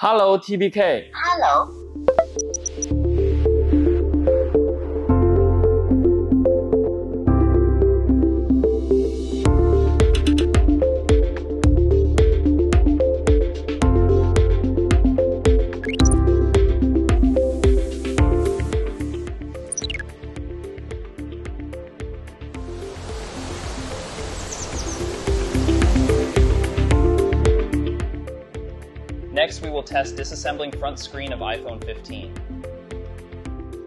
Hello, TBK. Hello. Next, we will test disassembling front screen of iPhone 15.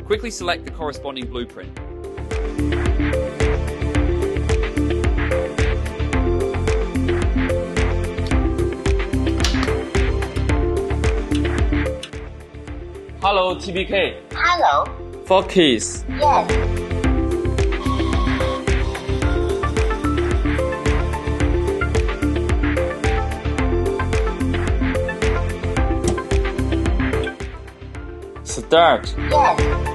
Quickly select the corresponding blueprint. Hello, TBK. Hello. 4 keys. Yes. Start. Yes.